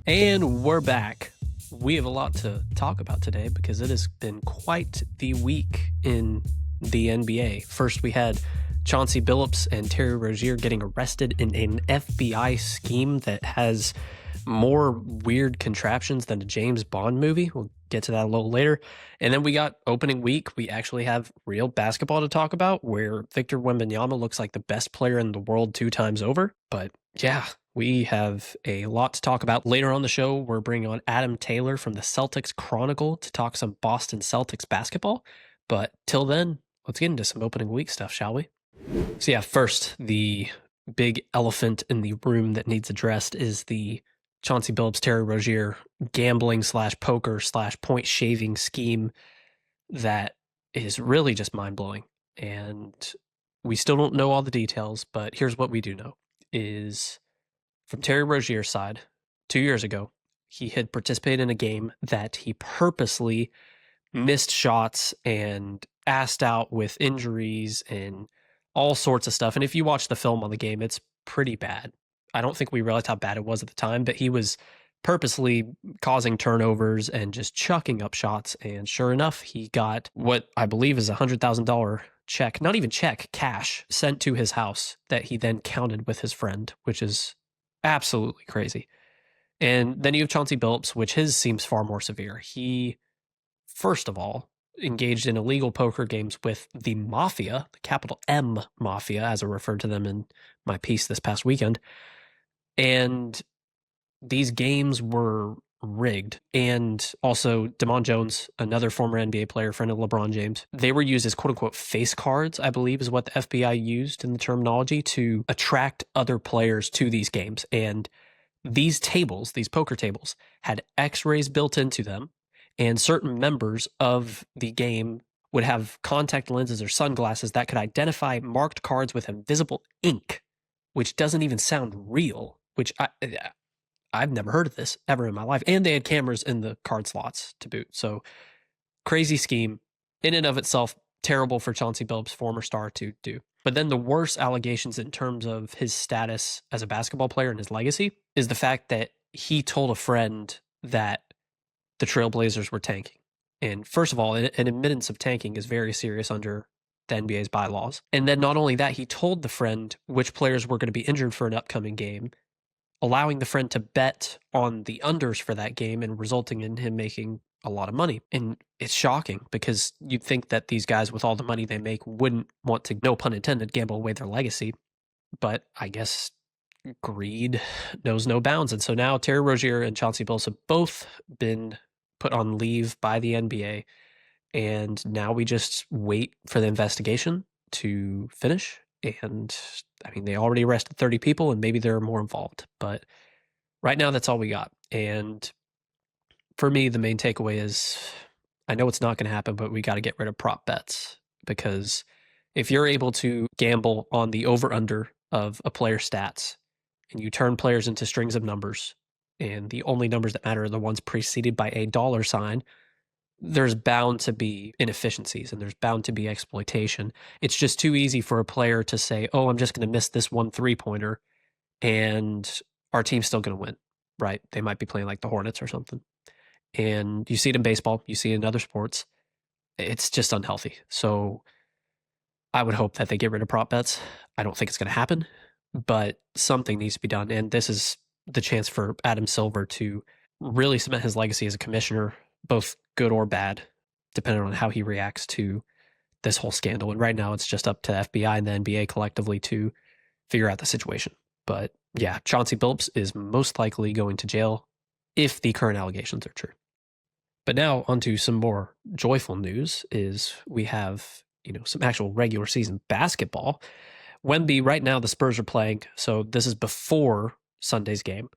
And we're back. We have a lot to talk about today because it has been quite the week in the NBA. First, we had Chauncey Billups and Terry Rozier getting arrested in an FBI scheme that has more weird contraptions than a James Bond movie. We'll get to that a little later. And then we got opening week. We actually have real basketball to talk about where Victor Wembanyama looks like the best player in the world 2 times over. But yeah, we have a lot to talk about. Later on the show, we're bringing on Adam Taylor from the Celtics Chronicle to talk some Boston Celtics basketball. But till then, let's get into some opening week stuff, shall we? So yeah, first, the big elephant in the room that needs addressed is the Chauncey Billups, Terry Rozier gambling / poker / point shaving scheme that is really just mind-blowing. And we still don't know all the details, but here's what we do know is from Terry Rozier's side, 2 years ago, he had participated in a game that he purposely missed shots and assed out with injuries and all sorts of stuff. And if you watch the film on the game, it's pretty bad. I don't think we realized how bad it was at the time, but he was purposely causing turnovers and just chucking up shots. And sure enough, he got what I believe is $100,000 check, not even check, cash sent to his house that he then counted with his friend, which is absolutely crazy. And then you have Chauncey Billups, which his seems far more severe. He, first of all, engaged in illegal poker games with the Mafia, the capital M Mafia, as I referred to them in my piece this past weekend. And these games were rigged. And also DeMond Jones, another former NBA player, friend of LeBron James, they were used as quote unquote face cards, I believe is what the FBI used in the terminology to attract other players to these games. And these tables, these poker tables, had x-rays built into them. And certain members of the game would have contact lenses or sunglasses that could identify marked cards with invisible ink, which doesn't even sound real, which I've never heard of this ever in my life. And they had cameras in the card slots to boot. So crazy scheme in and of itself, terrible for Chauncey Billups, former star, to do. But then the worst allegations in terms of his status as a basketball player and his legacy is the fact that he told a friend that the Trailblazers were tanking. And first of all, an admittance of tanking is very serious under the NBA's bylaws. And then not only that, he told the friend which players were going to be injured for an upcoming game, allowing the friend to bet on the unders for that game and resulting in him making a lot of money. And it's shocking because you'd think that these guys with all the money they make wouldn't want to, no pun intended, gamble away their legacy. But I guess greed knows no bounds. And so now Terry Rozier and Chauncey Billups have both been put on leave by the NBA. And now we just wait for the investigation to finish. And I mean, they already arrested 30 people and maybe there are more involved. But right now, that's all we got. And for me, the main takeaway is I know it's not going to happen, but we got to get rid of prop bets. Because if you're able to gamble on the over-under of a player's stats and you turn players into strings of numbers, and the only numbers that matter are the ones preceded by a dollar sign, there's bound to be inefficiencies and there's bound to be exploitation. It's just too easy for a player to say, oh, I'm just going to miss this one 3-pointer and our team's still going to win, right? They might be playing like the Hornets or something. And you see it in baseball, you see it in other sports. It's just unhealthy. So I would hope that they get rid of prop bets. I don't think it's going to happen, but something needs to be done. And this is the chance for Adam Silver to really cement his legacy as a commissioner, both good or bad, depending on how he reacts to this whole scandal. And right now it's just up to FBI and the NBA collectively to figure out the situation. But yeah, Chauncey Billups is most likely going to jail if the current allegations are true. But now onto some more joyful news is we have, some actual regular season basketball. Wemby, right now the Spurs are playing, so this is before Sunday's game.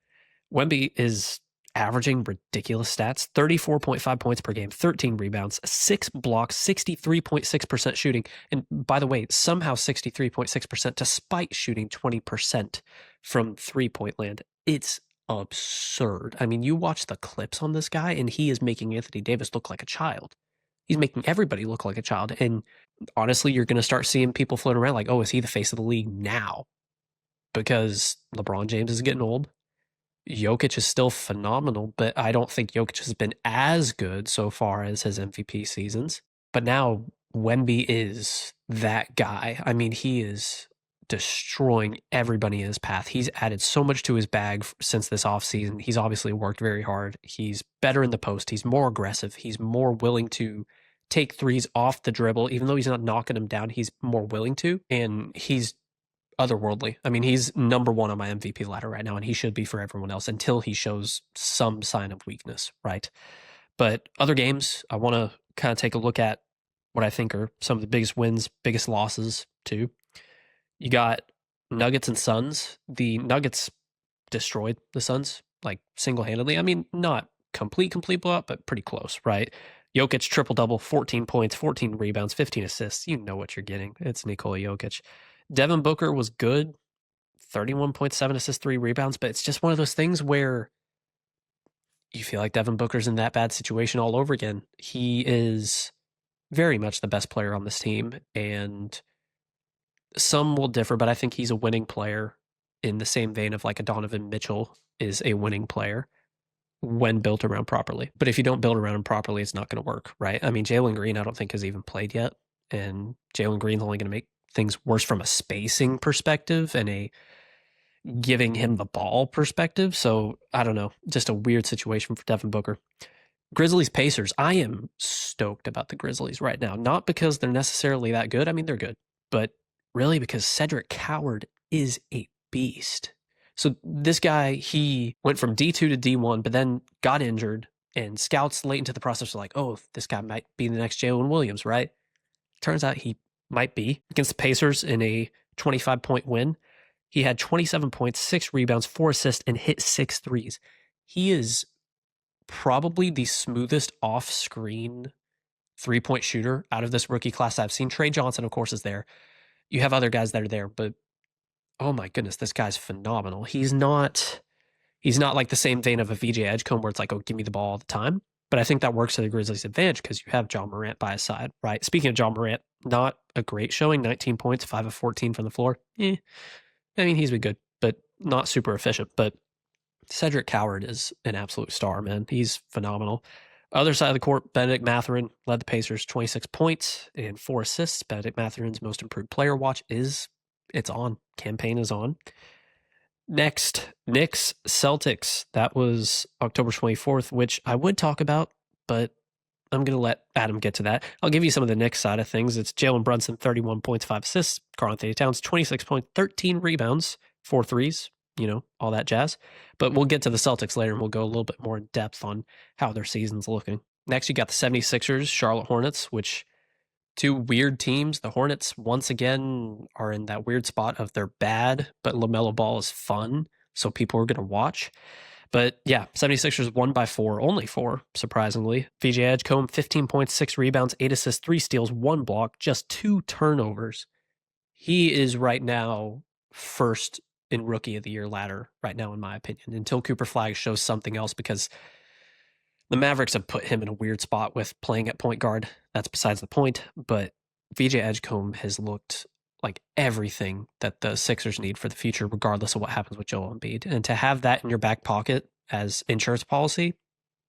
Wemby is averaging ridiculous stats, 34.5 points per game, 13 rebounds, 6 blocks, 63.6% shooting. And by the way, somehow 63.6% despite shooting 20% from three-point land. It's absurd. I mean, you watch the clips on this guy and he is making Anthony Davis look like a child. He's making everybody look like a child. And honestly, you're going to start seeing people floating around like, oh, is he the face of the league now? Because LeBron James is getting old. Jokic is still phenomenal, but I don't think Jokic has been as good so far as his MVP seasons. But now Wemby is that guy. I mean, he is destroying everybody in his path. He's added so much to his bag since this offseason. He's obviously worked very hard. He's better in the post. He's more aggressive. He's more willing to take threes off the dribble. Even though he's not knocking them down, he's more willing to. And he's otherworldly. I mean, he's number one on my MVP ladder right now, and he should be for everyone else until he shows some sign of weakness, right? But other games, I want to kind of take a look at what I think are some of the biggest wins, biggest losses, too. You got Nuggets and Suns. The Nuggets destroyed the Suns, like single-handedly. I mean, not complete blowout, but pretty close, right? Jokic triple-double, 14 points, 14 rebounds, 15 assists. You know what you're getting. It's Nikola Jokic. Devin Booker was good, 31.7 assists, 3 rebounds, but it's just one of those things where you feel like Devin Booker's in that bad situation all over again. He is very much the best player on this team, and some will differ, but I think he's a winning player in the same vein of like a Donovan Mitchell is a winning player when built around properly. But if you don't build around him properly, it's not going to work, right? I mean, Jalen Green, I don't think has even played yet, and Jalen Green's only going to make things worse from a spacing perspective and a giving him the ball perspective. So I don't know, just a weird situation for Devin Booker. Grizzlies Pacers. I am stoked about the Grizzlies right now, not because they're necessarily that good. I mean, they're good, but really because Cedric Coward is a beast. So this guy, he went from D2 to D1, but then got injured, and scouts late into the process were like, oh, this guy might be the next Jalen Williams, right? Turns out he might be. Against the Pacers in a 25-point win, he had 27 points, 6 rebounds, 4 assists, and hit 6 threes. He is probably the smoothest off-screen three-point shooter out of this rookie class I've seen. Trey Johnson, of course, is there. You have other guys that are there, but oh my goodness, this guy's phenomenal. He's not like the same vein of a VJ Edgecombe where it's like, oh, give me the ball all the time. But I think that works to the Grizzlies' advantage because you have John Morant by his side, right? Speaking of John Morant, not a great showing, 19 points, 5 of 14 from the floor. I mean, he's been good, but not super efficient. But Cedric Coward is an absolute star, man. He's phenomenal. Other side of the court, Benedict Mathurin led the Pacers 26 points and 4 assists. Benedict Mathurin's most improved player watch it's on. Campaign is on. Next, Knicks Celtics. That was October 24th, which I would talk about, but I'm going to let Adam get to that. I'll give you some of the Knicks side of things. It's Jalen Brunson, 31 points, 5 assists. Karl-Anthony Towns, 26 points, 13 rebounds, 4 threes, all that jazz. But we'll get to the Celtics later, and we'll go a little bit more in depth on how their season's looking. Next, you got the 76ers, Charlotte Hornets, which two weird teams. The Hornets, once again, are in that weird spot of they're bad, but LaMelo Ball is fun, so people are going to watch. But yeah, 76ers won by 4, only 4, surprisingly. VJ Edgecombe, 15 points, 6 rebounds, 8 assists, 3 steals, 1 block, just 2 turnovers. He is right now first in Rookie of the Year ladder right now, in my opinion, until Cooper Flagg shows something else, because the Mavericks have put him in a weird spot with playing at point guard. That's besides the point, but VJ Edgecombe has looked like everything that the Sixers need for the future, regardless of what happens with Joel Embiid. And to have that in your back pocket as insurance policy,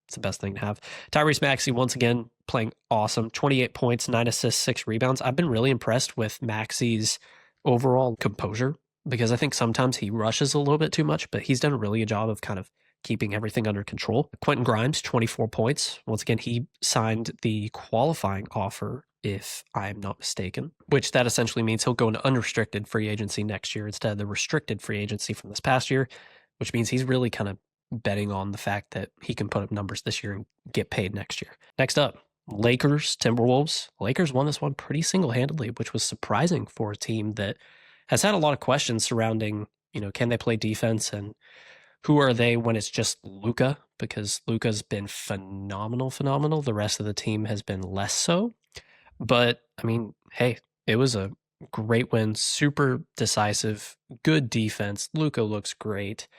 it's the best thing to have. Tyrese Maxey, once again, playing awesome. 28 points, 9 assists, 6 rebounds. I've been really impressed with Maxey's overall composure, because I think sometimes he rushes a little bit too much, but he's done a really good job of kind of keeping everything under control. Quentin Grimes, 24 points. Once again, he signed the qualifying offer, if I'm not mistaken, which that essentially means he'll go into unrestricted free agency next year instead of the restricted free agency from this past year, which means he's really kind of betting on the fact that he can put up numbers this year and get paid next year. Next up, Lakers, Timberwolves. Lakers won this one pretty single-handedly, which was surprising for a team that has had a lot of questions surrounding, can they play defense and who are they when it's just Luka? Because Luka's been phenomenal. The rest of the team has been less so. But, I mean, hey, it was a great win. Super decisive. Good defense. Luka looks great.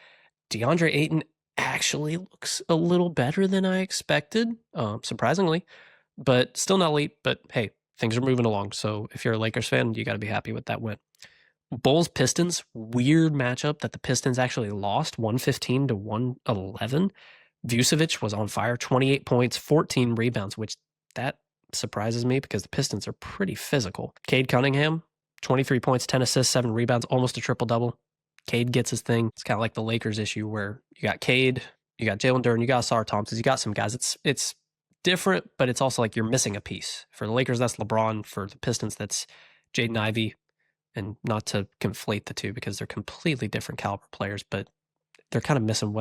DeAndre Ayton actually looks a little better than I expected, surprisingly. But still not elite. But, hey, things are moving along. So if you're a Lakers fan, you got to be happy with that win. Bulls Pistons, weird matchup that the Pistons actually lost 115 to 111. Vucevic was on fire, 28 points, 14 rebounds, which that surprises me because the Pistons are pretty physical. Cade Cunningham, 23 points, 10 assists, 7 rebounds, almost a triple-double. Cade gets his thing. It's kind of like the Lakers issue where you got Cade, you got Jalen Duren, you got Ausar Thompson, you got some guys. It's different, but it's also like you're missing a piece. For the Lakers, that's LeBron. For the Pistons, that's Jaden Ivey. And not to conflate the two because they're completely different caliber players, but they're kind of missing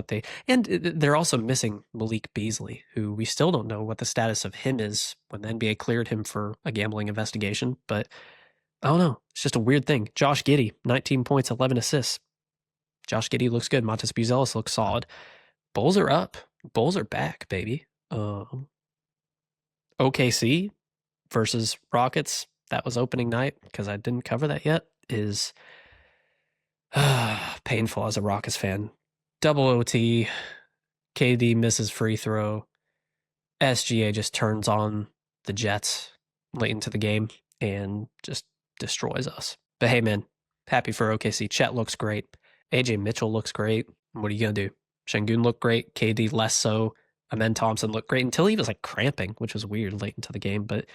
and they're also missing Malik Beasley, who we still don't know what the status of him is when the NBA cleared him for a gambling investigation. But I don't know. It's just a weird thing. Josh Giddey, 19 points, 11 assists. Josh Giddey looks good. Montes Buzelis looks solid. Bulls are up. Bulls are back, baby. OKC versus Rockets. That was opening night because I didn't cover that yet, is painful as a Rockets fan. Double OT, KD misses free throw, SGA just turns on the Jets late into the game and just destroys us. But hey, man, happy for OKC. Chet looks great. AJ Mitchell looks great. What are you going to do? Şengün looked great. KD less so. Amen Thompson looked great until he was like cramping, which was weird late into the game. But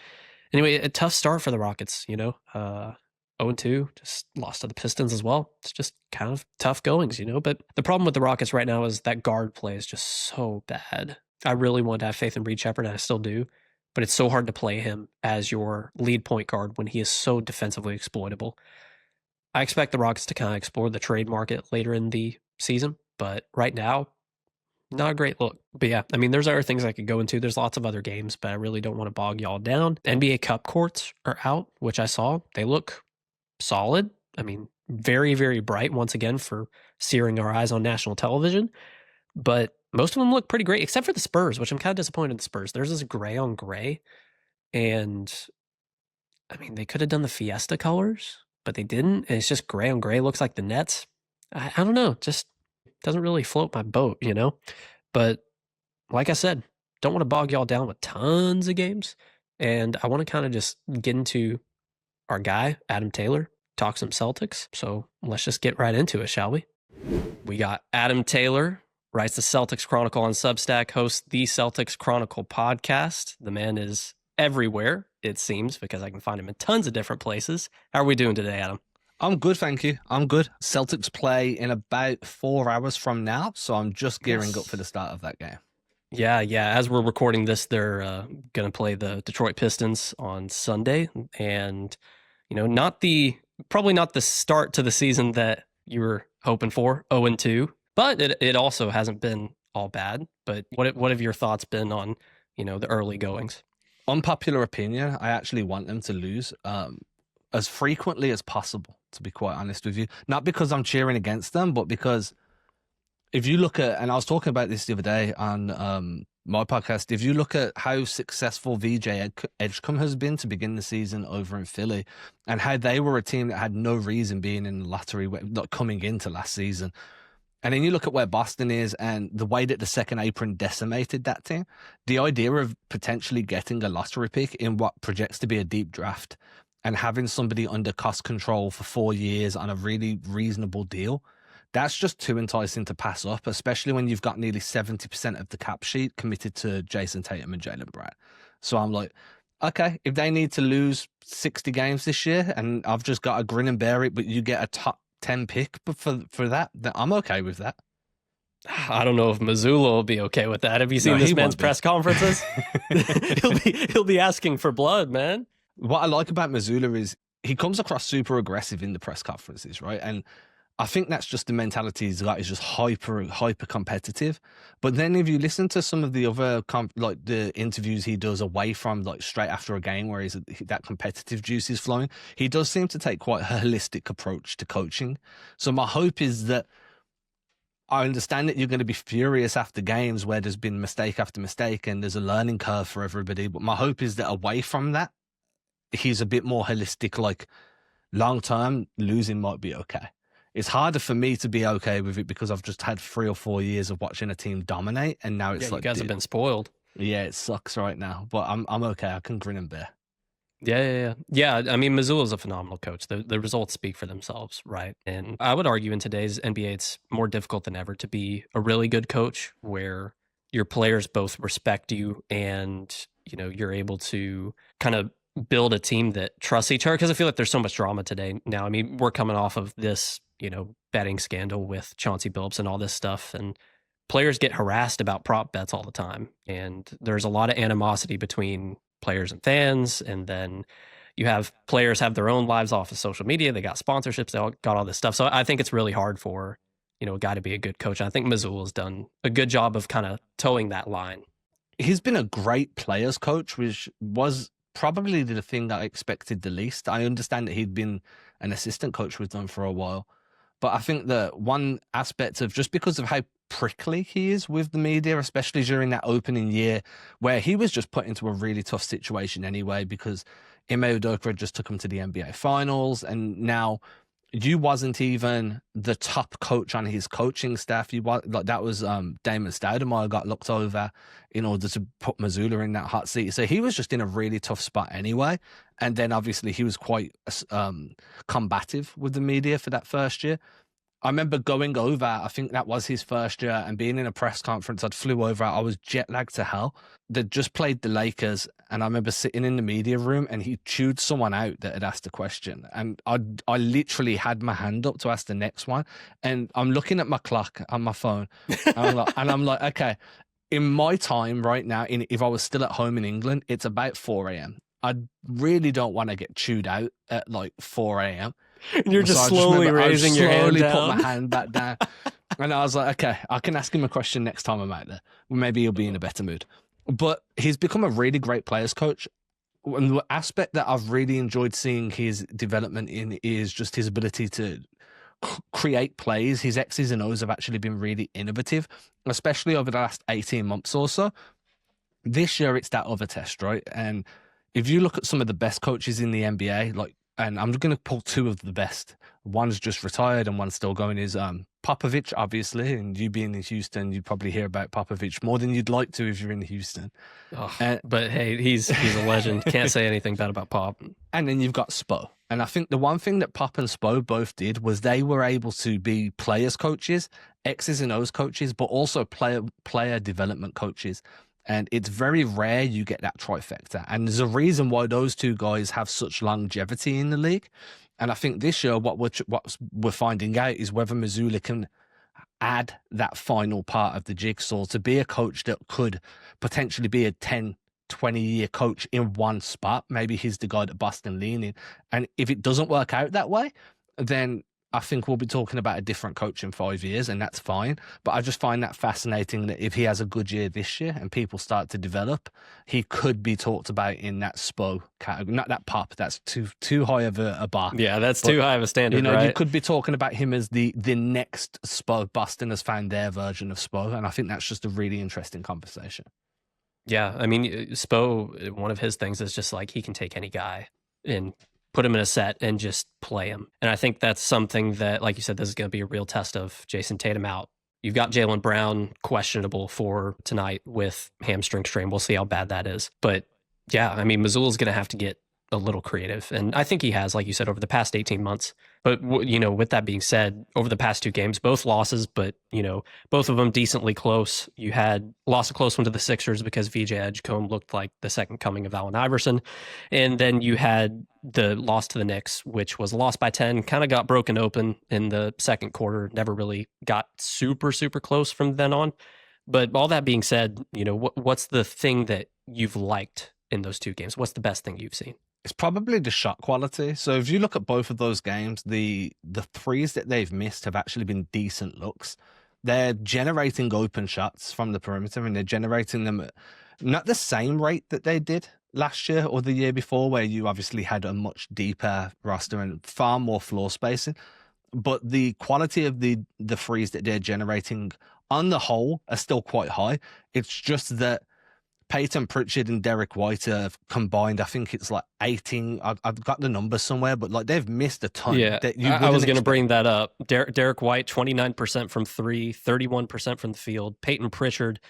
anyway, a tough start for the Rockets, 0-2, just lost to the Pistons as well. It's just kind of tough goings, But the problem with the Rockets right now is that guard play is just so bad. I really want to have faith in Reed Shepherd, and I still do, but it's so hard to play him as your lead point guard when he is so defensively exploitable. I expect the Rockets to kind of explore the trade market later in the season, but right now, not a great look. But yeah, I mean, there's other things I could go into. There's lots of other games, but I really don't want to bog y'all down. NBA Cup courts are out, which I saw. They look solid. I mean, very, very bright once again for searing our eyes on national television. But most of them look pretty great, except for the Spurs, which I'm kind of disappointed in the Spurs. There's this gray on gray. And I mean, they could have done the Fiesta colors, but they didn't. And it's just gray on gray. Looks like the Nets. I don't know. Just doesn't really float my boat, But like I said, don't want to bog y'all down with tons of games. And I want to kind of just get into our guy, Adam Taylor, talk some Celtics. So let's just get right into it, shall we? We got Adam Taylor, writes the Celtics Chronicle on Substack, hosts the Celtics Chronicle podcast. The man is everywhere, it seems, because I can find him in tons of different places. How are we doing today, Adam? I'm good, thank you. I'm good. Celtics play in about 4 hours from now, so I'm just gearing up for the start of that game. Yeah. As we're recording this, they're going to play the Detroit Pistons on Sunday, and probably not the start to the season that you were hoping for, 0-2, but it also hasn't been all bad. But what have your thoughts been on the early goings? Unpopular opinion, I actually want them to lose as frequently as possible, to be quite honest with you. Not because I'm cheering against them, but because if you look at, and I was talking about this the other day on my podcast, if you look at how successful VJ Edgecombe has been to begin the season over in Philly, and how they were a team that had no reason being in the lottery, not coming into last season, and then you look at where Boston is and the way that the second apron decimated that team, the idea of potentially getting a lottery pick in what projects to be a deep draft and having somebody under cost control for 4 years on a really reasonable deal, that's just too enticing to pass up, especially when you've got nearly 70% of the cap sheet committed to Jason Tatum and Jaylen Brown. So I'm like, okay, if they need to lose 60 games this year and I've just got to grin and bear it, but you get a top 10 pick for that, then I'm okay with that. I don't know if Mazzulla will be okay with that. Have you seen this man's press conferences? he'll be asking for blood, man. What I like about Mazzulla is he comes across super aggressive in the press conferences, right? And I think that's just the mentality he's got, is just hyper competitive. But then if you listen to some of the other the interviews he does away from straight after a game where that competitive juice is flowing, he does seem to take quite a holistic approach to coaching. So my hope is that, I understand that you're going to be furious after games where there's been mistake after mistake and there's a learning curve for everybody. But my hope is that away from that, he's a bit more holistic, long term, losing might be okay. It's harder for me to be okay with it because I've just had 3 or 4 years of watching a team dominate, and now it's you guys have been spoiled. Yeah, it sucks right now, but I'm okay. I can grin and bear. Yeah, I mean, Mazzulla's a phenomenal coach. The results speak for themselves, right? And I would argue in today's NBA, it's more difficult than ever to be a really good coach where your players both respect you and, you're able to kind of build a team that trusts each other. Because I feel like there's so much drama today now. I mean, we're coming off of this, betting scandal with Chauncey Billups and all this stuff. And players get harassed about prop bets all the time. And there's a lot of animosity between players and fans, and then you have players have their own lives off of social media. They got sponsorships, they all got all this stuff. So I think it's really hard for a guy to be a good coach. I think Mazzulla's done a good job of kind of towing that line. He's been a great players coach, which was probably the thing that I expected the least. I understand that he'd been an assistant coach with them for a while, but I think that one aspect of just because of how prickly he is with the media, especially during that opening year where he was just put into a really tough situation anyway, because Ime Udoka had just took him to the NBA finals, and now you wasn't even the top coach on his coaching staff. You was like, that was Damon Stoudemire got looked over in order to put Mazzulla in that hot seat. So he was just in a really tough spot anyway. And then obviously he was quite combative with the media for that first year. I remember going over, I think that was his first year, and being in a press conference. I'd flew over, I was jet lagged to hell. They'd just played the Lakers, and I remember sitting in the media room, and he chewed someone out that had asked a question. And I literally had my hand up to ask the next one, and I'm looking at my clock on my phone, and I'm like, okay, in my time right now, if I was still at home in England, it's about 4 a.m. I really don't want to get chewed out at like 4 a.m. You're just slowly raising your hand down. I slowly put my hand back down. And I was like, okay, I can ask him a question next time I'm out there. Maybe he'll be in a better mood. But he's become a really great players coach. And the aspect that I've really enjoyed seeing his development in is just his ability to create plays. His X's and O's have actually been really innovative, especially over the last 18 months or so. This year, it's that other test, right? And if you look at some of the best coaches in the NBA, and I'm going to pull two of the best. One's just retired and one's still going, is Popovich, obviously. And you being in Houston, you'd probably hear about Popovich more than you'd like to if you're in Houston. But hey, he's a legend. Can't say anything bad about Pop. And then you've got Spo. And I think the one thing that Pop and Spo both did was they were able to be players coaches, X's and O's coaches, but also player development coaches. And it's very rare you get that trifecta. And there's a reason why those two guys have such longevity in the league. And I think this year, what we're finding out is whether Mazzulla can add that final part of the jigsaw to be a coach that could potentially be a 10, 20-year coach in one spot. Maybe he's the guy that Boston lean in. And if it doesn't work out that way, then I think we'll be talking about a different coach in 5 years, and that's fine. But I just find that fascinating that if he has a good year this year and people start to develop, he could be talked about in that Spo category. Not that Pop, that's too high of a bar. Yeah, that's too high of a standard, right? You could be talking about him as the next Spo. Boston has found their version of Spo, and I think that's just a really interesting conversation. Yeah, I mean, Spo, one of his things is just like he can take any guy and put him in a set and just play him. And I think that's something that, like you said, this is going to be a real test of Jason Tatum out. You've got Jaylen Brown questionable for tonight with hamstring strain. We'll see how bad that is. But yeah, I mean, Mazzulla's going to have to get a little creative. And I think he has, like you said, over the past 18 months. But, with that being said, over the past two games, both losses, but, both of them decently close. You had lost a close one to the Sixers because VJ Edgecombe looked like the second coming of Allen Iverson. And then you had the loss to the Knicks, which was a loss by 10, kind of got broken open in the second quarter, never really got super, super close from then on. But all that being said, what's the thing that you've liked in those two games? What's the best thing you've seen? It's probably the shot quality. So if you look at both of those games, the threes that they've missed have actually been decent looks. They're generating open shots from the perimeter, and they're generating them at not the same rate that they did last year or the year before, where you obviously had a much deeper roster and far more floor spacing. But the quality of the threes that they're generating on the whole are still quite high. It's just that Peyton Pritchard and Derek White have combined, I think it's like 18. I've got the numbers somewhere, but like they've missed a ton. Yeah, I was going to bring that up. Derek White, 29% from three, 31% from the field. Peyton Pritchard,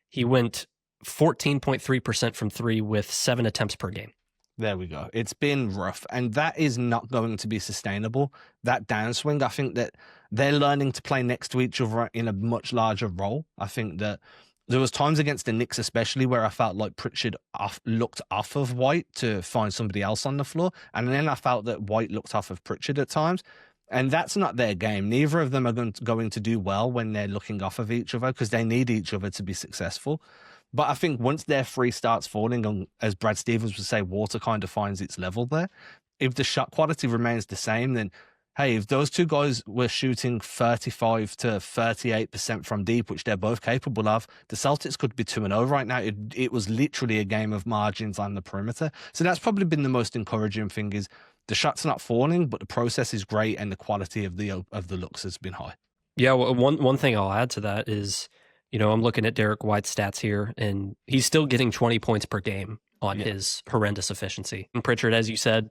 he went 14.3% from three with 7 attempts per game. There we go. It's been rough, and that is not going to be sustainable. That downswing, I think that they're learning to play next to each other in a much larger role. I think that there was times against the Knicks especially where I felt like Pritchard looked off of White to find somebody else on the floor, and then I felt that White looked off of Pritchard at times, and that's not their game. Neither of them are going to do well when they're looking off of each other because they need each other to be successful. But I think once their free starts falling, and as Brad Stevens would say, water kind of finds its level there. If the shot quality remains the same, then hey, if those two guys were shooting 35 to 38% from deep, which they're both capable of, the Celtics could be 2-0 right now. It was literally a game of margins on the perimeter. So that's probably been the most encouraging thing, is the shot's not falling, but the process is great and the quality of the looks has been high. Yeah, well, one thing I'll add to that is, I'm looking at Derek White's stats here, and he's still getting 20 points per game on his horrendous efficiency. And Pritchard, as you said,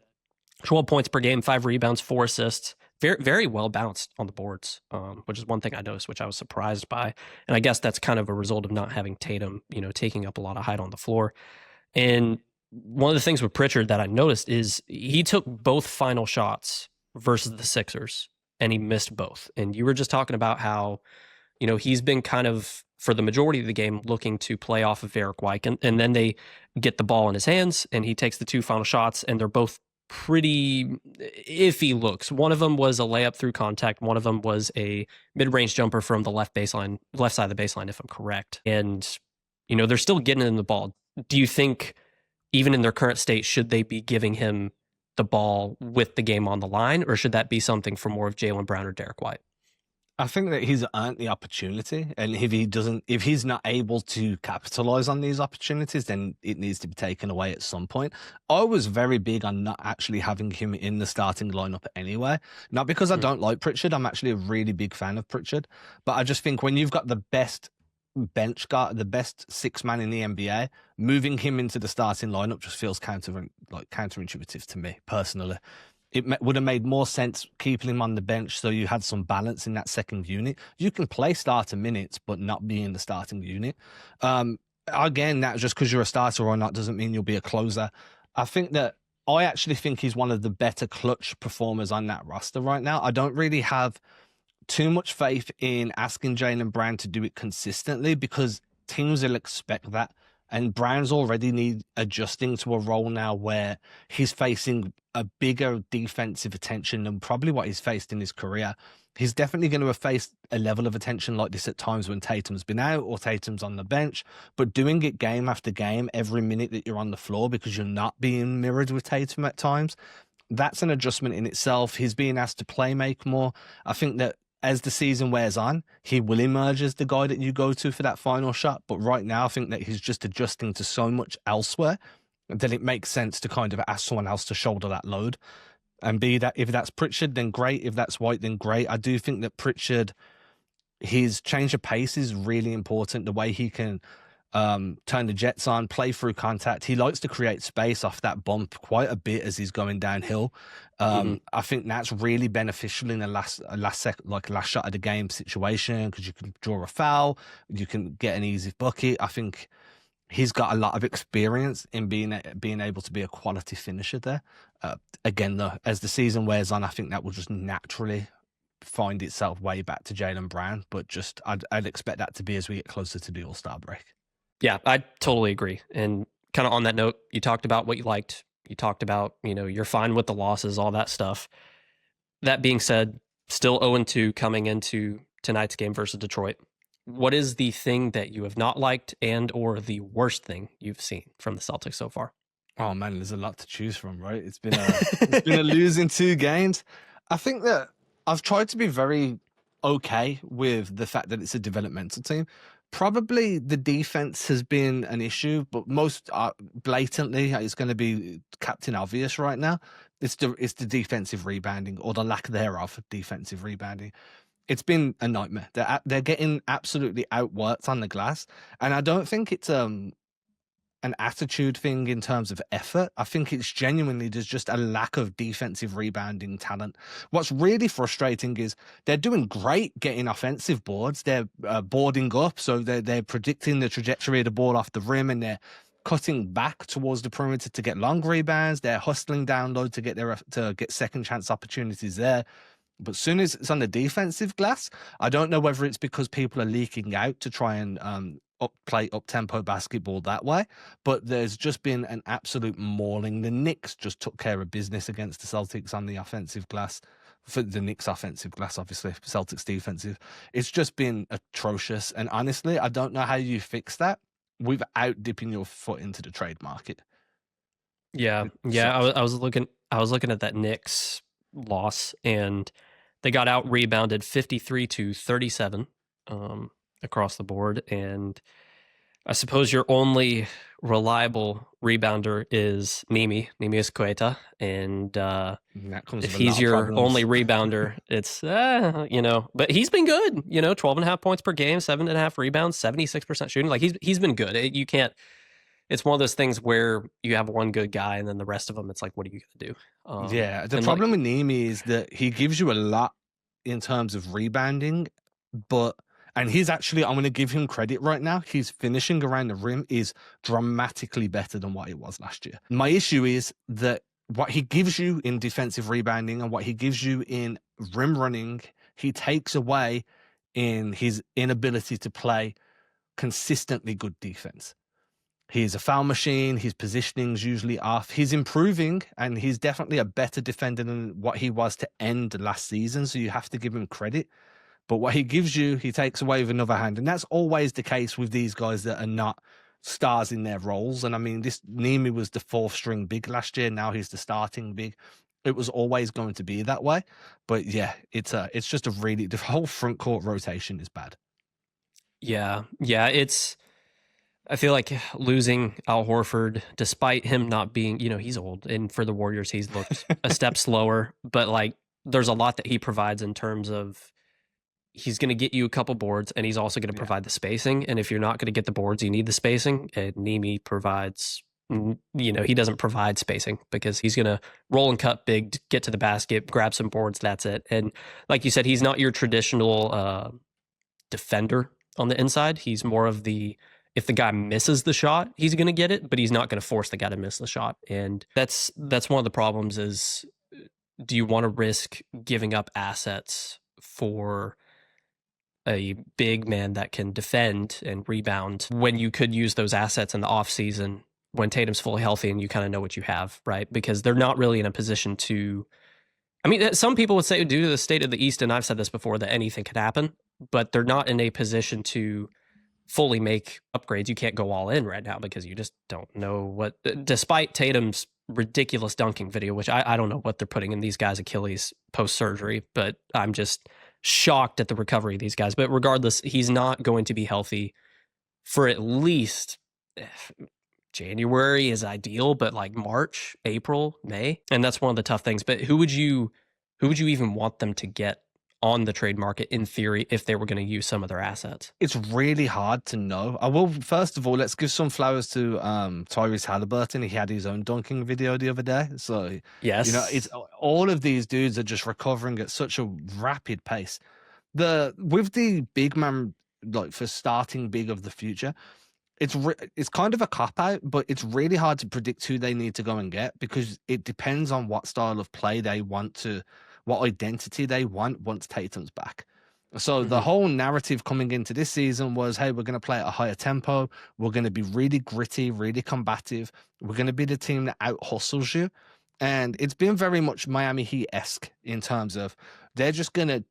12 points per game, 5 rebounds, 4 assists. Very, very well balanced on the boards, which is one thing I noticed, which I was surprised by. And I guess that's kind of a result of not having Tatum, taking up a lot of height on the floor. And one of the things with Pritchard that I noticed is he took both final shots versus the Sixers, and he missed both. And you were just talking about how, he's been kind of, for the majority of the game, looking to play off of Derek White. And then they get the ball in his hands, and he takes the 2 final shots, and they're both pretty iffy looks. One of them was a layup through contact. One of them was a mid-range jumper from the left side of the baseline, if I'm correct. And, they're still getting in the ball. Do you think, even in their current state, should they be giving him the ball with the game on the line, or should that be something for more of Jaylen Brown or Derek White? I think that he's earned the opportunity, and if he's not able to capitalize on these opportunities, then it needs to be taken away at some point. I was very big on not actually having him in the starting lineup anyway. Not because I don't like Pritchard. I'm actually a really big fan of Pritchard, but I just think when you've got the best bench guard, the best 6-man in the NBA, moving him into the starting lineup just feels counterintuitive to me personally. It would have made more sense keeping him on the bench so you had some balance in that second unit. You can play starter minutes, but not be in the starting unit. Again, that just because you're a starter or not doesn't mean you'll be a closer. I actually think he's one of the better clutch performers on that roster right now. I don't really have too much faith in asking Jaylen Brown to do it consistently because teams will expect that. And Brown's already adjusting to a role now where he's facing a bigger defensive attention than probably what he's faced in his career. He's definitely going to have faced a level of attention like this at times when Tatum's been out or Tatum's on the bench, but doing it game after game, every minute that you're on the floor because you're not being mirrored with Tatum at times, that's an adjustment in itself. He's being asked to play make more. I think that as the season wears on, he will emerge as the guy that you go to for that final shot. But right now, I think that he's just adjusting to so much elsewhere that it makes sense to kind of ask someone else to shoulder that load. And if that's Pritchard, then great. If that's White, then great. I do think that Pritchard, his change of pace is really important. The way he can turn the jets on, play through contact. He likes to create space off that bump quite a bit as he's going downhill. I think that's really beneficial in a last shot of the game situation because you can draw a foul, you can get an easy bucket. I think he's got a lot of experience in being able to be a quality finisher there. Again, though, as the season wears on, I think that will just naturally find itself way back to Jaylen Brown. But I'd expect that to be as we get closer to the All-Star break. Yeah, I totally agree. And kind of on that note, you talked about what you liked. You talked about, you're fine with the losses, all that stuff. That being said, still 0-2 coming into tonight's game versus Detroit. What is the thing that you have not liked and or the worst thing you've seen from the Celtics so far? Oh, man, there's a lot to choose from, right? It's been a losing 2 games. I think that I've tried to be very okay with the fact that it's a developmental team. Probably the defense has been an issue, but most blatantly, it's going to be Captain Obvious right now. It's the defensive rebounding or the lack thereof of defensive rebounding. It's been a nightmare. They're getting absolutely outworked on the glass, and I don't think it's an attitude thing in terms of effort. I think it's genuinely there's just a lack of defensive rebounding talent. What's really frustrating is they're doing great getting offensive boards. They're boarding up, so they're predicting the trajectory of the ball off the rim, and they're cutting back towards the perimeter to get long rebounds. They're hustling down low to get second chance opportunities there. But as soon as it's on the defensive glass, I don't know whether it's because people are leaking out to try and play up-tempo basketball that way, but there's just been an absolute mauling. The Knicks just took care of business against the Celtics on the offensive glass. For the Knicks offensive glass, obviously, Celtics defensive. It's just been atrocious. And honestly, I don't know how you fix that without dipping your foot into the trade market. Yeah. I was looking at that Knicks loss, and they got out rebounded 53-37 across the board. And I suppose your only reliable rebounder is Nimi Escueta, and if he's your only rebounder, it's but he's been good. 12.5 points per game, 7.5 rebounds, 76% shooting. Like he's been good. You can't. It's one of those things where you have one good guy, and then the rest of them, it's like, what are you gonna do? The problem with Nimi is that he gives you a lot in terms of rebounding, and he's actually, I'm going to give him credit right now. His finishing around the rim is dramatically better than what it was last year. My issue is that what he gives you in defensive rebounding and what he gives you in rim running, he takes away in his inability to play consistently good defense. He's a foul machine. His positioning's usually off. He's improving, and he's definitely a better defender than what he was to end last season, so you have to give him credit. But what he gives you, he takes away with another hand. And that's always the case with these guys that are not stars in their roles. And I mean, this Nimi was the fourth string big last year. Now he's the starting big. It was always going to be that way. But yeah, it's just the whole front court rotation is bad. Yeah. I feel like losing Al Horford, despite him not being, he's old, and for the Warriors, he's looked a step slower, but like there's a lot that he provides in terms of he's going to get you a couple boards, and he's also going to provide the spacing. And if you're not going to get the boards, you need the spacing. And Nimi provides, he doesn't provide spacing because he's going to roll and cut big, get to the basket, grab some boards. That's it. And like you said, he's not your traditional defender on the inside. He's more of if the guy misses the shot, he's going to get it, but he's not going to force the guy to miss the shot. And that's one of the problems is, do you want to risk giving up assets for a big man that can defend and rebound when you could use those assets in the offseason when Tatum's fully healthy and you kind of know what you have, right? Because they're not really in a position to, I mean, some people would say due to the state of the East, and I've said this before, that anything could happen, but they're not in a position to fully make upgrades. You can't go all in right now because you just don't know despite Tatum's ridiculous dunking video, which I don't know what they're putting in these guys' Achilles post-surgery, but I'm just shocked at the recovery of these guys. But regardless, he's not going to be healthy for at least January is ideal, but like March, April, May. And that's one of the tough things. But who would you even want them to get on the trade market in theory if they were going to use some of their assets? It's really hard to know. I will, first of all, let's give some flowers to Tyrese Halliburton. He had his own dunking video the other day. So, yes, it's all of these dudes are just recovering at such a rapid pace. With the big man, like for starting big of the future, it's kind of a cop-out, but it's really hard to predict who they need to go and get because it depends on what style of play they want what identity they want once Tatum's back. So the whole narrative coming into this season was, hey, we're going to play at a higher tempo. We're going to be really gritty, really combative. We're going to be the team that out-hustles you. And it's been very much Miami Heat-esque in terms of they're just going to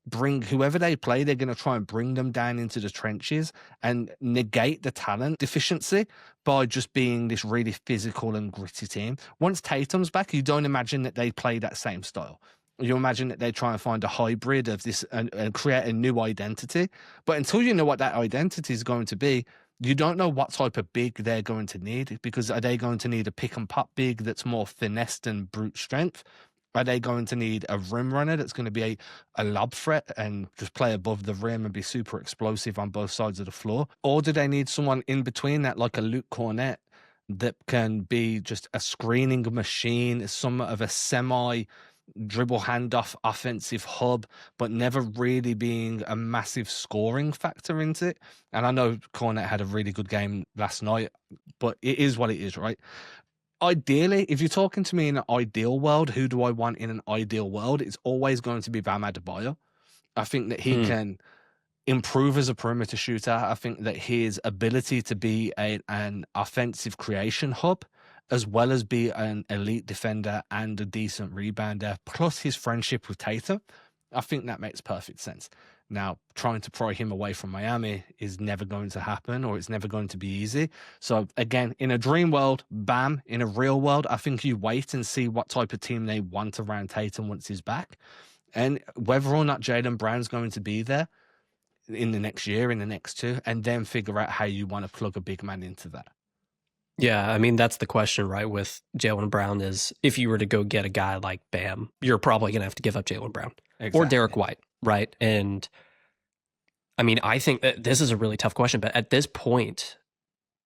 bring whoever they play, they're going to try and bring them down into the trenches and negate the talent deficiency by just being this really physical and gritty team. Once Tatum's back, you don't imagine that they play that same style. You imagine that they try and find a hybrid of this and create a new identity. But until you know what that identity is going to be, you don't know what type of big they're going to need, because are they going to need a pick and pop big that's more finesse and brute strength? Are they going to need a rim runner that's going to be a lob threat and just play above the rim and be super explosive on both sides of the floor? Or do they need someone in between that, like a Luke Cornett, that can be just a screening machine, somewhat of a dribble handoff offensive hub, but never really being a massive scoring factor into it. And I know Cornet had a really good game last night, but it is what it is, right? Ideally, if you're talking to me in an ideal world, who do I want in an ideal world? It's always going to be Bam Adebayo. I think that he can improve as a perimeter shooter. I think that his ability to be an offensive creation hub, as well as be an elite defender and a decent rebounder, plus his friendship with Tatum, I think that makes perfect sense. Now, trying to pry him away from Miami is never going to happen, or it's never going to be easy. So again, in a dream world, Bam. In a real world, I think you wait and see what type of team they want around Tatum once he's back. And whether or not Jaylen Brown's going to be there in the next year, in the next two, and then figure out how you want to plug a big man into that. Yeah, I mean, that's the question, right, with Jaylen Brown is if you were to go get a guy like Bam, you're probably going to have to give up Jaylen Brown or Derek White, right? And I mean, I think that this is a really tough question, but at this point,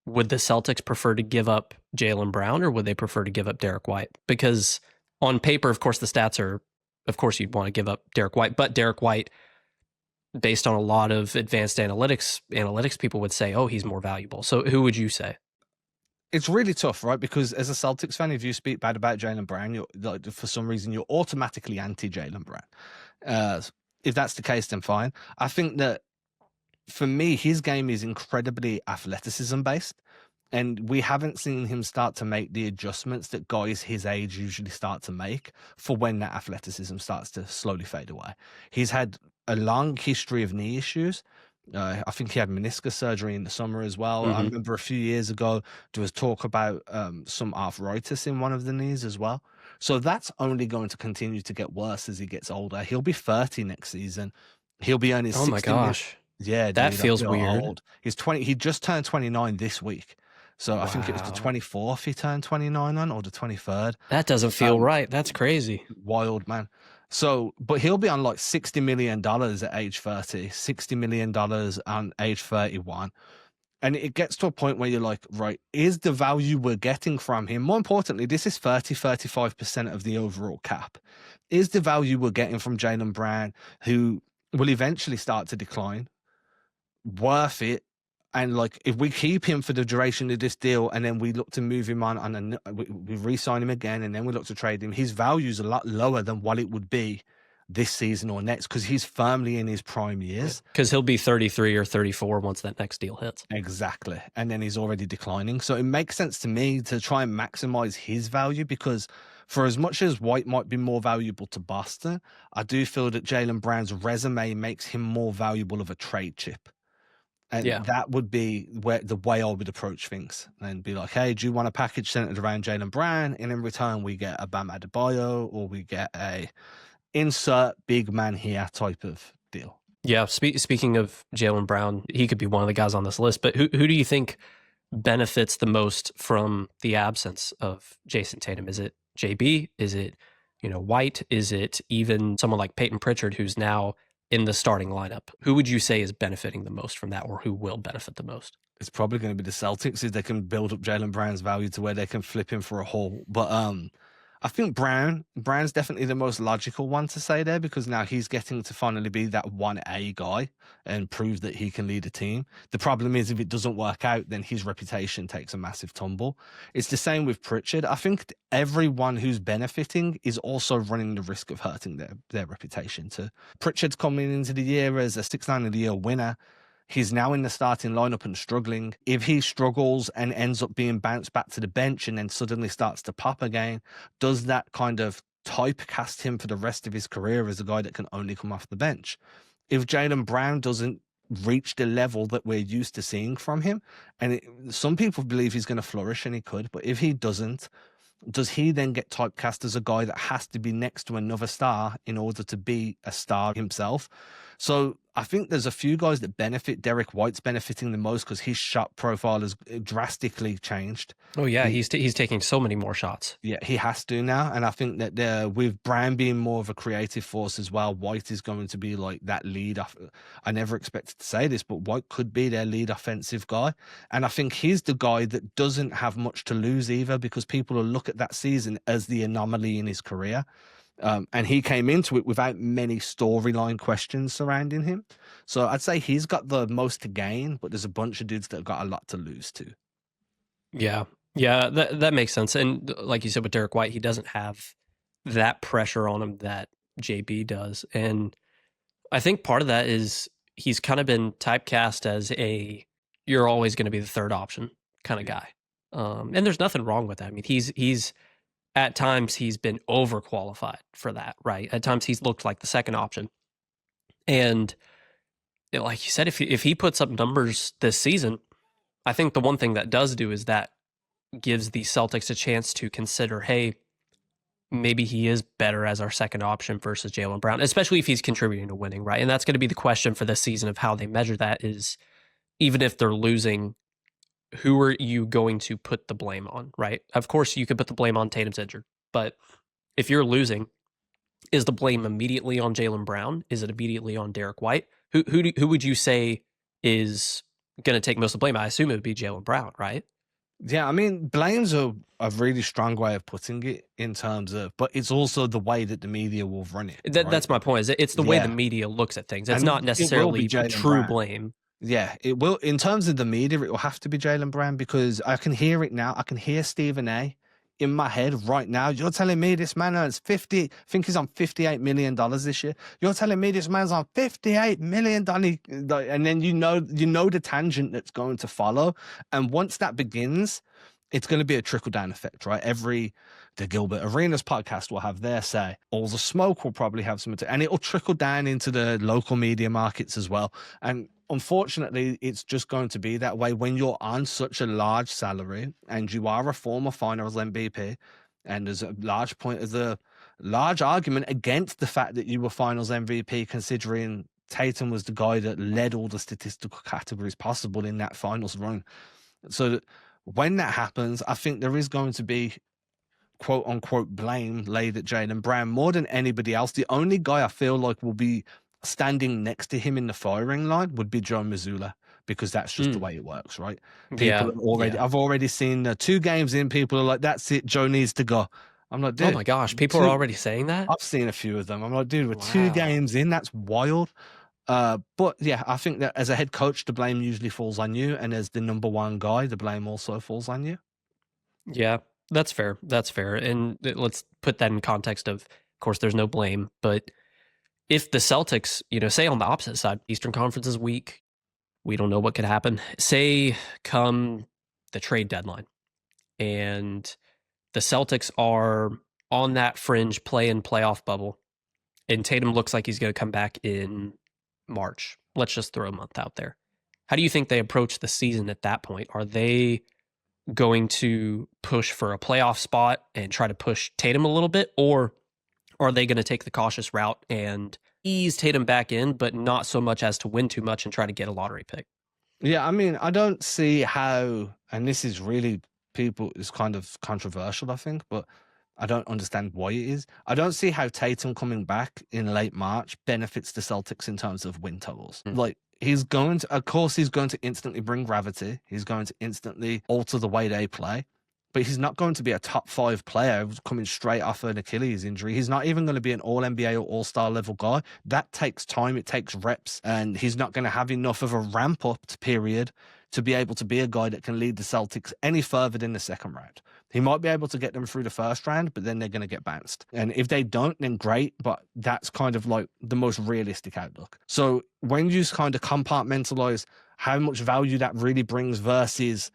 would the Celtics prefer to give up Jaylen Brown or would they prefer to give up Derek White? Because on paper, of course, the stats are, of course, you'd want to give up Derek White, but Derek White, based on a lot of advanced analytics people would say, oh, he's more valuable. So who would you say? It's really tough, right? Because as a Celtics fan, if you speak bad about Jaylen Brown, you're, like, for some reason, you're automatically anti-Jaylen Brown. If that's the case, then fine. I think that for me, his game is incredibly athleticism-based, and we haven't seen him start to make the adjustments that guys his age usually start to make for when that athleticism starts to slowly fade away. He's had a long history of knee issues. I think he had meniscus surgery in the summer as well. I remember a few years ago, there was talk about some arthritis in one of the knees as well. So that's only going to continue to get worse as he gets older. He'll be 30 next season. He'll be on his 60. Oh my gosh. Yeah, that feels weird. Old. He's 20. He just turned 29 this week. So I think it was the 24th he turned 29 on, or the 23rd. That doesn't feel right. That's crazy. Wild, man. So, but he'll be on like $60 million at age 30, $60 million on age 31. And it gets to a point where you're like, right, is the value we're getting from him? More importantly, this is 35% of the overall cap. Is the value we're getting from Jaylen Brown, who will eventually start to decline, worth it? And like, if we keep him for the duration of this deal and then we look to move him on and we re-sign him again and then we look to trade him, his value is a lot lower than what it would be this season or next, because he's firmly in his prime years. Because he'll be 33 or 34 once that next deal hits. Exactly. And then he's already declining. So it makes sense to me to try and maximize his value, because for as much as White might be more valuable to Boston, I do feel that Jaylen Brown's resume makes him more valuable of a trade chip. And that would be the way I would approach things, and be like, hey, do you want a package centered around Jaylen Brown? And in return, we get a Bam Adebayo, or we get a insert big man here type of deal. Yeah. Speaking of Jaylen Brown, he could be one of the guys on this list, but who do you think benefits the most from the absence of Jason Tatum? Is it JB? Is it, White? Is it even someone like Peyton Pritchard, who's now in the starting lineup? Who would you say is benefiting the most from that, or who will benefit the most? It's probably going to be the Celtics if they can build up Jaylen Brown's value to where they can flip him for a haul. But I think Brown's definitely the most logical one to say there, because now he's getting to finally be that 1A guy and prove that he can lead a team. The problem is, if it doesn't work out, then his reputation takes a massive tumble. It's the same with Pritchard. I think everyone who's benefiting is also running the risk of hurting their reputation too. Pritchard's coming into the year as a 6 Man of the Year winner. He's now in the starting lineup and struggling. If he struggles and ends up being bounced back to the bench and then suddenly starts to pop again, does that kind of typecast him for the rest of his career as a guy that can only come off the bench? If Jaylen Brown doesn't reach the level that we're used to seeing from him, and some people believe he's going to flourish, and he could, but if he doesn't, does he then get typecast as a guy that has to be next to another star in order to be a star himself? So I think there's a few guys that benefit. Derek White's benefiting the most because his shot profile has drastically changed. Oh yeah, he's taking so many more shots. Yeah, he has to now. And I think that with Brown being more of a creative force as well, White is going to be like that lead. I never expected to say this, but White could be their lead offensive guy. And I think he's the guy that doesn't have much to lose either, because people will look at that season as the anomaly in his career. And he came into it without many storyline questions surrounding him. So I'd say he's got the most to gain, but there's a bunch of dudes that have got a lot to lose too. Yeah. Yeah, that makes sense. And like you said with Derek White, he doesn't have that pressure on him that JB does. And I think part of that is he's kind of been typecast as you're always going to be the third option kind of guy. And there's nothing wrong with that. I mean, he's at times he's been overqualified for that, right? At times he's looked like the second option. And like you said, if he puts up numbers this season, I think the one thing that does do is that gives the Celtics a chance to consider, hey, maybe he is better as our second option versus Jaylen Brown, especially if he's contributing to winning, right? And that's going to be the question for this season of how they measure that is, even if they're losing, who are you going to put the blame on, right? Of course, you could put the blame on Tatum's injured, but if you're losing, is the blame immediately on Jaylen Brown? Is it immediately on Derek White? Who would you say is going to take most of the blame? I assume it would be Jaylen Brown, right? Yeah, I mean, blame's a really strong way of putting it in terms of, but it's also the way that the media will run it. Right? That's my point. Is it's the way the media looks at things. It's not necessarily true blame. Yeah, it will. In terms of the media, it will have to be Jaylen Brown because I can hear it now. I can hear Stephen A. in my head right now. You're telling me this man earns I think he's on $58 million this year. You're telling me this man's on $58 million. And then you know the tangent that's going to follow. And once that begins, it's going to be a trickle-down effect, right? The Gilbert Arenas podcast will have their say. All the Smoke will probably have some, and it'll trickle down into the local media markets as well. And unfortunately, it's just going to be that way when you're on such a large salary and you are a former Finals MVP. And there's a large argument against the fact that you were Finals MVP, considering Tatum was the guy that led all the statistical categories possible in that Finals run. So when that happens, I think there is going to be quote unquote blame laid at Jaylen Brown more than anybody else. The only guy I feel like will be standing next to him in the firing line would be Joe Mazzulla, because that's just the way it works, right? I've already seen 2 games in, people are like, that's it, Joe needs to go. I'm like, dude. Oh my gosh, people are already saying that? I've seen a few of them. I'm like, dude, we're 2 games in, that's wild. But yeah, I think that as a head coach, the blame usually falls on you. And as the number one guy, the blame also falls on you. Yeah, that's fair. That's fair. And let's put that in context of course, there's no blame. But if the Celtics, say on the opposite side, Eastern Conference is weak, we don't know what could happen. Say come the trade deadline and the Celtics are on that fringe play-in playoff bubble and Tatum looks like he's going to come back in March. Let's just throw a month out there. How do you think they approach the season at that point? Are they going to push for a playoff spot and try to push Tatum a little bit, or are they going to take the cautious route and ease Tatum back in, but not so much as to win too much and try to get a lottery pick? Yeah, I mean, I don't see how, and this is really it's kind of controversial, I think, but I don't understand why it is. I don't see how Tatum coming back in late March benefits the Celtics in terms of win totals. Like, of course, he's going to instantly bring gravity. He's going to instantly alter the way they play. But he's not going to be a top 5 player coming straight off an Achilles injury. He's not even going to be an all-NBA or all-star level guy. That takes time. It takes reps. And he's not going to have enough of a ramp-up period to be able to be a guy that can lead the Celtics any further than the second round. He might be able to get them through the first round, but then they're going to get bounced. And if they don't, then great. But that's kind of like the most realistic outlook. So when you kind of compartmentalize how much value that really brings versus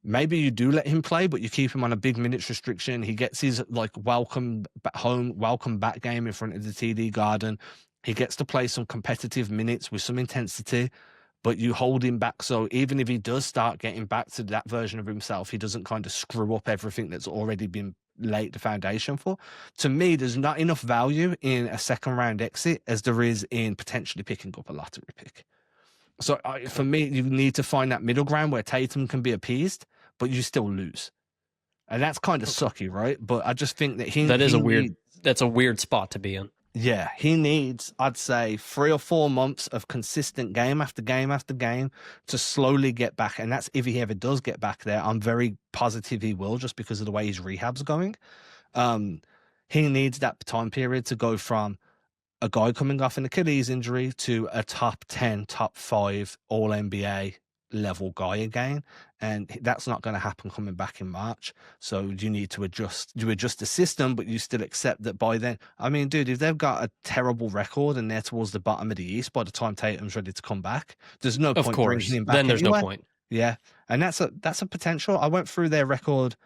maybe you do let him play, but you keep him on a big minutes restriction. He gets his welcome back game in front of the TD Garden. He gets to play some competitive minutes with some intensity, but you hold him back. So even if he does start getting back to that version of himself, he doesn't kind of screw up everything that's already been laid the foundation for. To me, there's not enough value in a second round exit as there is in potentially picking up a lottery pick. So for me, you need to find that middle ground where Tatum can be appeased, but you still lose. And that's kind of sucky, right? But I just think that that's a weird spot to be in. Yeah, he needs, I'd say, 3 or 4 months of consistent game after game after game to slowly get back. And that's if he ever does get back there. I'm very positive he will, just because of the way his rehab's going. he needs that time period to go from a guy coming off an Achilles injury to a top 10, top 5 all NBA level guy again. And that's not going to happen coming back in March. So you need to adjust. You adjust the system, but you still accept that by then. I mean, dude, if they've got a terrible record and they're towards the bottom of the East by the time Tatum's ready to come back, there's no point bringing him back. Then there's anyway. no point. Yeah. And that's a potential. I went through their record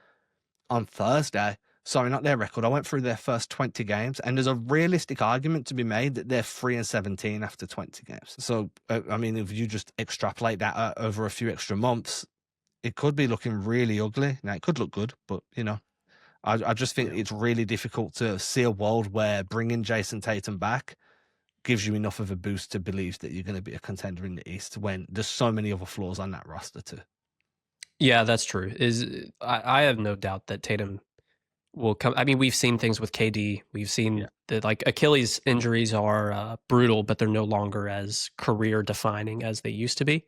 on Thursday. Sorry, not their record. I went through their first 20 games, and there's a realistic argument to be made that they're 3-17 after 20 games. So, I mean, if you just extrapolate that over a few extra months, it could be looking really ugly. Now, it could look good, but, you know, I just think it's really difficult to see a world where bringing Jason Tatum back gives you enough of a boost to believe that you're going to be a contender in the East when there's so many other flaws on that roster too. Yeah, that's true. I have no doubt that Tatum will come. I mean, we've seen things with KD. We've seen that like Achilles injuries are brutal, but they're no longer as career defining as they used to be.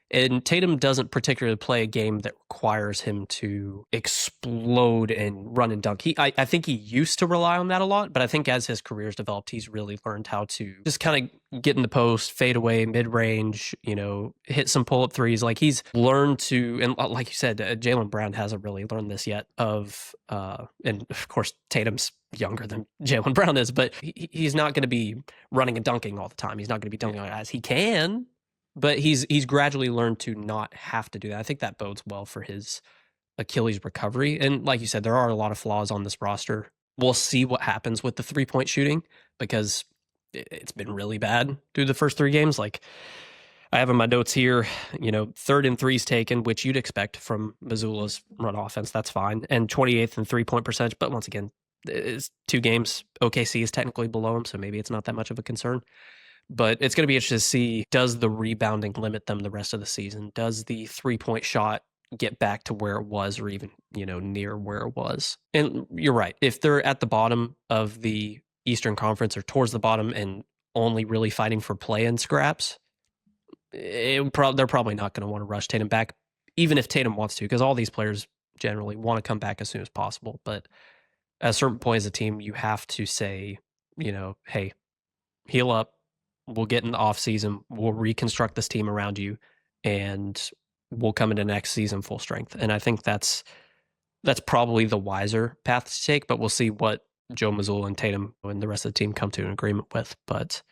And Tatum doesn't particularly play a game that requires him to explode and run and dunk. I think he used to rely on that a lot, but I think as his career's developed, he's really learned how to just kind of get in the post, fade away, mid-range, you know, hit some pull-up threes. Like he's learned to, and like you said, Jaylen Brown hasn't really learned this yet and of course, Tatum's younger than Jaylen Brown is, but he's not going to be running and dunking all the time. He's not going to be dunking on guys. He can, but he's gradually learned to not have to do that. I think that bodes well for his Achilles recovery. And like you said, there are a lot of flaws on this roster. We'll see what happens with the 3-point shooting because it's been really bad through the first 3 games. Like I have in my notes here, you know, 3rd in threes taken, which you'd expect from Mazzulla's run offense. That's fine. And 28th in 3-point percentage. But once again, it's 2 games. OKC is technically below him, so maybe it's not that much of a concern. But it's going to be interesting to see, does the rebounding limit them the rest of the season? Does the 3-point shot get back to where it was or even, you know, near where it was? And you're right. If they're at the bottom of the Eastern Conference or towards the bottom and only really fighting for play-in scraps, they're probably not going to want to rush Tatum back, even if Tatum wants to, because all these players generally want to come back as soon as possible. But at a certain point as a team, you have to say, you know, hey, heal up. We'll get in the off season. We'll reconstruct this team around you, and we'll come into next season full strength. And I think that's probably the wiser path to take. But we'll see what Joe Mazzulla and Tatum and the rest of the team come to an agreement with. But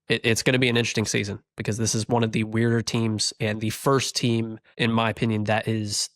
it's going to be an interesting season because this is one of the weirder teams and the first team, in my opinion, that is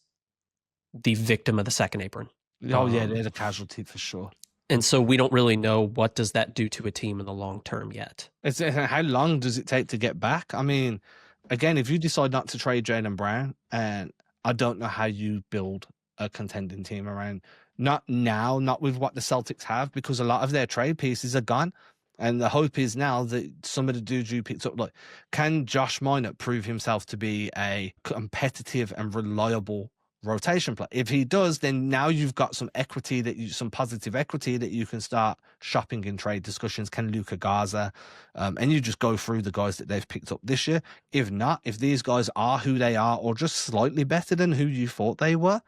the victim of the second apron. Oh yeah, they're the casualty for sure. And so we don't really know what does that do to a team in the long term yet. How long does it take to get back? I mean, again, if you decide not to trade Jaylen Brown, and I don't know how you build a contending team around, not with what the Celtics have, because a lot of their trade pieces are gone. And the hope is now that some of the dudes you picked up, like, can Josh Minott prove himself to be a competitive and reliable rotation play? If he does, then now you've got some equity some positive equity that you can start shopping in trade discussions. Can Luka Garza, and you just go through the guys that they've picked up this year. If not, if these guys are who they are or just slightly better than who you thought they were,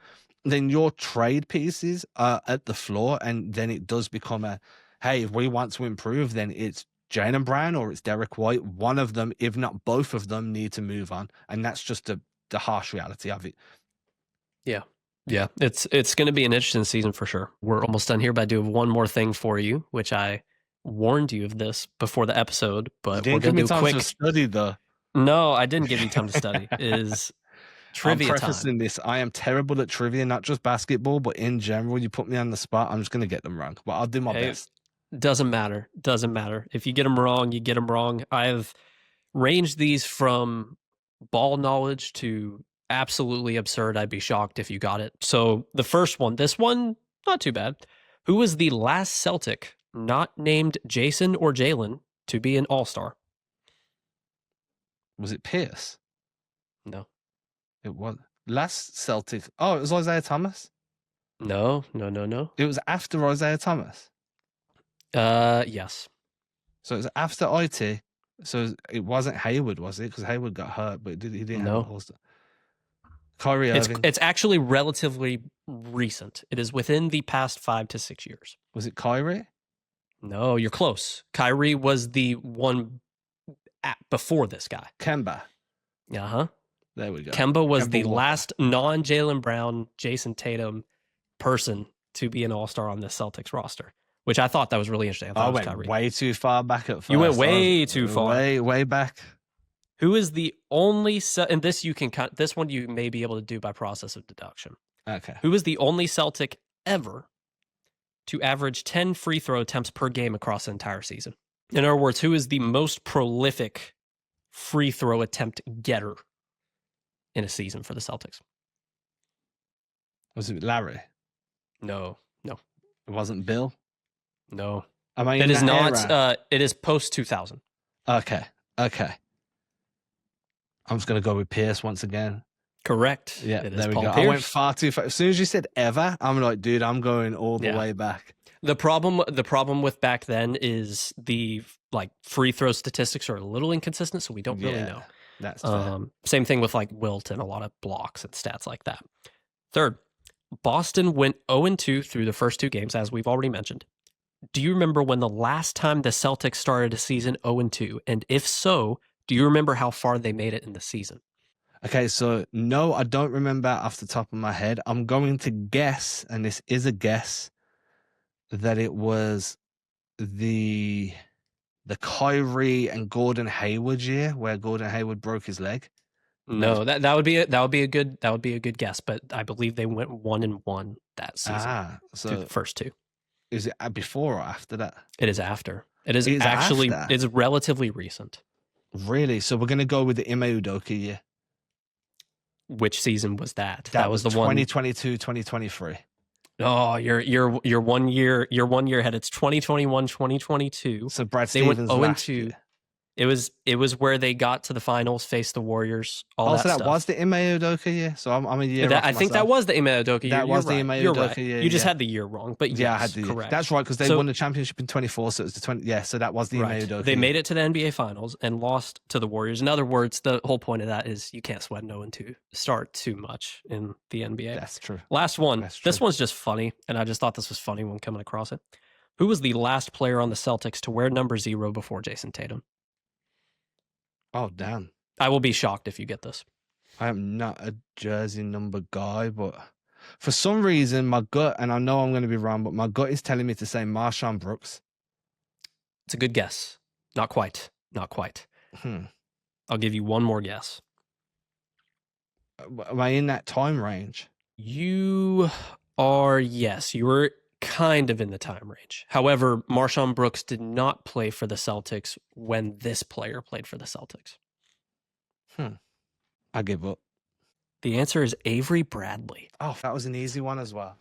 then your trade pieces are at the floor, and then it does become hey, if we want to improve, then it's Jaylen Brown or it's Derek White. One of them, if not both of them, need to move on, and that's just the harsh reality of it. Yeah. It's going to be an interesting season for sure. We're almost done here, but I do have one more thing for you, which I warned you of this before the episode, but we're going to do a quick to study though. No, I didn't give you time to study. Is trivia I'm prefacing time. this. I am terrible at trivia, not just basketball, but in general. You put me on the spot, I'm just going to get them wrong, but I'll do my best. Doesn't matter. If you get them wrong, you get them wrong. I've ranged these from ball knowledge to absolutely absurd. I'd be shocked if you got it. So the first one, this one, not too bad. Who was the last Celtic not named Jason or Jalen to be an All-Star? Was it Pierce? No. It was last Celtic. Oh, it was Isaiah Thomas? No. It was after Isaiah Thomas? Yes. So it was after IT. So it wasn't Hayward, was it? Because Hayward got hurt, but he didn't have an All-Star. Kyrie Irving. It's actually relatively recent. It is within the past 5 to 6 years. Was it Kyrie? No, you're close. Kyrie was the one before this guy. Kemba. Uh-huh. There we go. Kemba was the Walker. last non-Jaylen Brown, Jason Tatum person to be an all-star on this Celtics roster, which I thought that was really interesting. I went way too far back at first. You went way too far. Way back. Who is the only and this one you may be able to do by process of deduction. Okay. Who is the only Celtic ever to average 10 free throw attempts per game across the entire season? In other words, who is the most prolific free throw attempt getter in a season for the Celtics? Was it Larry? No. It wasn't Bill? No. Am I It in is that not. era? It is post 2000. Okay. I'm just going to go with Pierce once again. Correct. Yeah, it is there we Paul go. Pierce. I went far too far. As soon as you said ever, I'm like, dude, I'm going all the way back. The problem with back then is the free throw statistics are a little inconsistent, so we don't really know. That's fair. Same thing with Wilt and a lot of blocks and stats like that. Third, Boston went 0-2 through the first 2 games, as we've already mentioned. Do you remember when the last time the Celtics started a season 0-2? And if so, do you remember how far they made it in the season? Okay, so no, I don't remember off the top of my head. I'm going to guess, and this is a guess, that it was the Kyrie and Gordon Hayward year where Gordon Hayward broke his leg. No, that would be a good guess, but I believe they went 1-1 that season. So through the first 2. Is it before or after that? It is after. It's after. relatively recent. Really? So we're going to go with the Ime Udoka year. Which season was that? That was the 2022, 2023. Oh, you're 1 year ahead. It's 2021, 2022. So Brad They Stevens went last 0-2. year. It was where they got to the finals, faced the Warriors, all that so that stuff. was the Ime Udoka year. So I'm a year. I think that was the Ime Udoka year. That was the Ime Udoka year. You just had the year wrong, but yeah, yes, I had the correct. That's right, because they won the championship in 24, so it was the 20. Yeah, so that was the Ime Udoka. They made it to the NBA Finals and lost to the Warriors. In other words, the whole point of that is you can't sweat an 0-2 start too much in the NBA. That's true. Last one. That's true. This one's just funny, and I just thought this was funny when coming across it. Who was the last player on the Celtics to wear number 0 before Jason Tatum? Oh, damn. I will be shocked if you get this. I am not a jersey number guy, but for some reason, my gut, and I know I'm going to be wrong, but my gut is telling me to say Marshawn Brooks. It's a good guess. Not quite. I'll give you one more guess. Am I in that time range? You are, yes. You were kind of in the time range. However, Marshawn Brooks did not play for the Celtics when this player played for the Celtics. I give up. The answer is Avery Bradley. Oh, that was an easy one as well.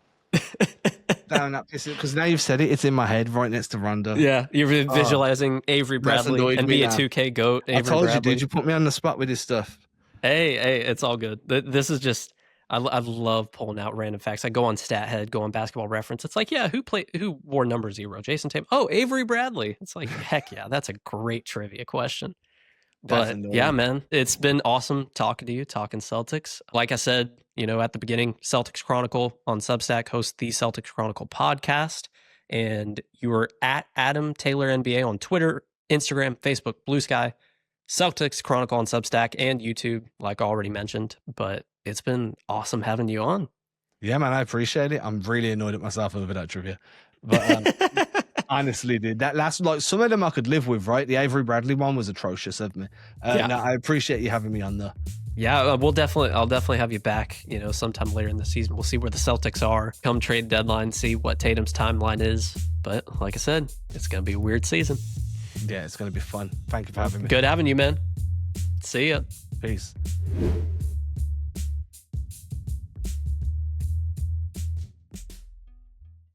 Because now you've said it, it's in my head right next to Rondo. Yeah, you're visualizing Avery Bradley and be a 2K GOAT. I told you, dude, you put me on the spot with this stuff. Hey, it's all good. This is just, I love pulling out random facts. I go on StatHead, go on Basketball Reference. It's like, yeah, who wore number 0? Jason Tatum. Oh, Avery Bradley. It's like, heck yeah, that's a great trivia question. But yeah, man, it's been awesome talking to you, talking Celtics. Like I said, at the beginning, Celtics Chronicle on Substack hosts the Celtics Chronicle podcast. And you are at Adam Taylor NBA on Twitter, Instagram, Facebook, Blue Sky, Celtics Chronicle on Substack and YouTube, like already mentioned. But it's been awesome having you on. Yeah, man, I appreciate it. I'm really annoyed at myself over that trivia. But honestly, dude, that last, some of them I could live with, right? The Avery Bradley one was atrocious of me. No, I appreciate you having me on though. Yeah, I'll definitely have you back, sometime later in the season. We'll see where the Celtics are come trade deadline, see what Tatum's timeline is. But like I said, it's going to be a weird season. Yeah, it's going to be fun. Thank you for having me. Good having you, man. See ya. Peace.